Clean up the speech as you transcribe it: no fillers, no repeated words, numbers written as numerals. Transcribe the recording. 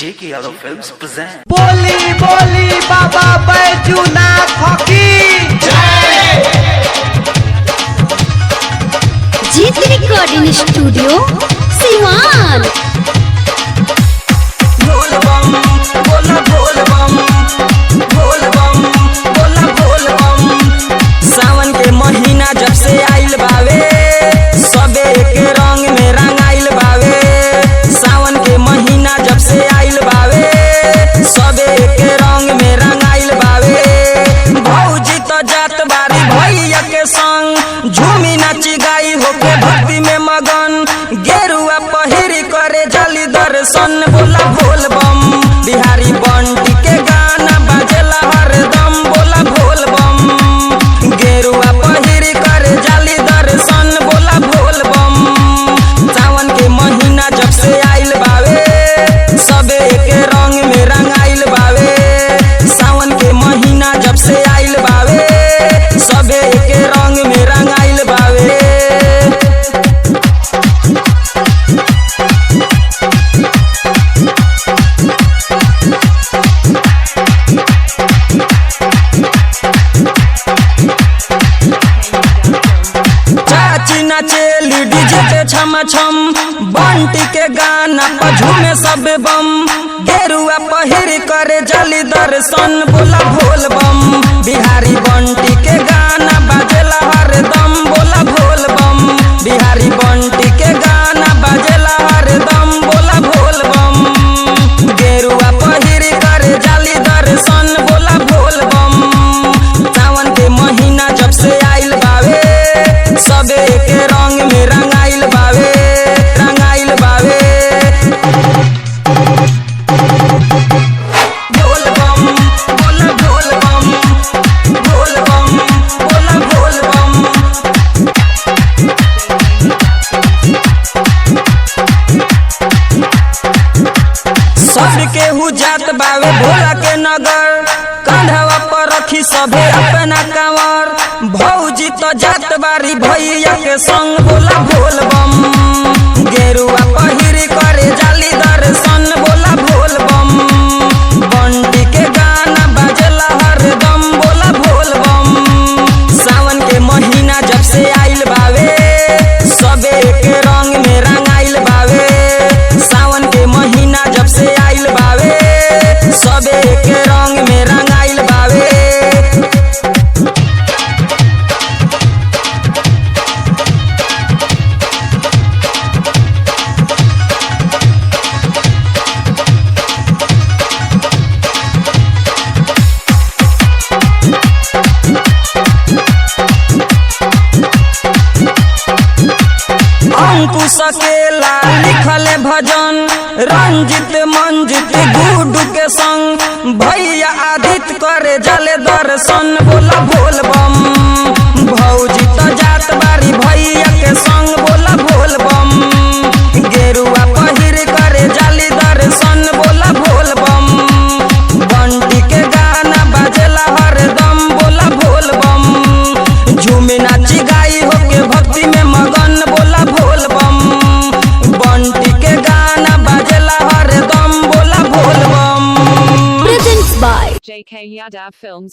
J.K. Yadav Films present. बोली बोली बाबा बैजूनाथ की जीत रिकॉर्डिंग स्टूडियो सिवान। बोल बम बोला बोल बम बोल बम बोला बोल बम। सावन के महीना जब से आइल बावे सबे के रंग में रंगाइल बावे। सावन के महीना जब से आइल बावे सबे के रंग में रंगाइल बावे। भौजी तो जात बारी भैया के संग झूमी नाची गाई होके भक्ति में मगन। गेरुआ पहिरी करे जली दर्शन बोला बोल बम। बिहारी बंटी के गाना बाजेला हरदम बोला बोल बम। गेरुआ पहिरी करे जली दर्शन बोला बोल बम। सावन के महीना जब से आइल बावे सबे के रंग में रंगाइल बावे। सावन के महीना जब से आइल बावे सबे के रंग में रंगाइल बावे। चाची नाचेली डीजे पे छम छम बंटी के गाना पर झूमे सब बम। गेरुआ पहिर करे जली दर्शन बोला भोल बम। बिहारी बंटी के गाना बाजेला हरदम बोला भोल बम। बिहारी बंटी के गाना बाजेला हरदम बोला भोल बम। गेरुआ पहिर करे जली दर्शन बोला भोल बम। सावन के महीना जब से आइल बावे सबे के रंग में रंगाइल बावे रंगाइल बावे। बोल बम बोला बोल बम बोल बम बोला बोल बम। सब के हु जात बावे भोला के नगर। कंधवा पर रखी सभे अपना कंवर। भौजी तो जात बारी भैया के संग बोला बोल बम। गेरुआ पहिरी करे जाली दर्शन बोला बोल बम। बंटी के गाना बाजेला हरदम बोला बोल बम। सावन के महीना जब से आइल बावे सबे के रंग में रंगाइल बावे। सावन के महीना जब से आइल बावे सबे के रंग में रंगाइल बावे। अंकुश अकेला लिखल भजन रंजित मंजित गुडू के संग। भैया आदित्य करे जले दर्शन बोला बोल बम। भौजी तो जात बारी भैया के संग बोला बोल बम। गेरुआ पहिर करे जली दर्शन बोला बोल बम। बंटी के गाना बाजेला हरदम बोला बोल बम। झूमे नाची गाई होके भक्ति में मगन बोला बोल बम। बंटी के गाना बाजेला हरदम बोला बोल बम। Presents by J.K. Yadav Films.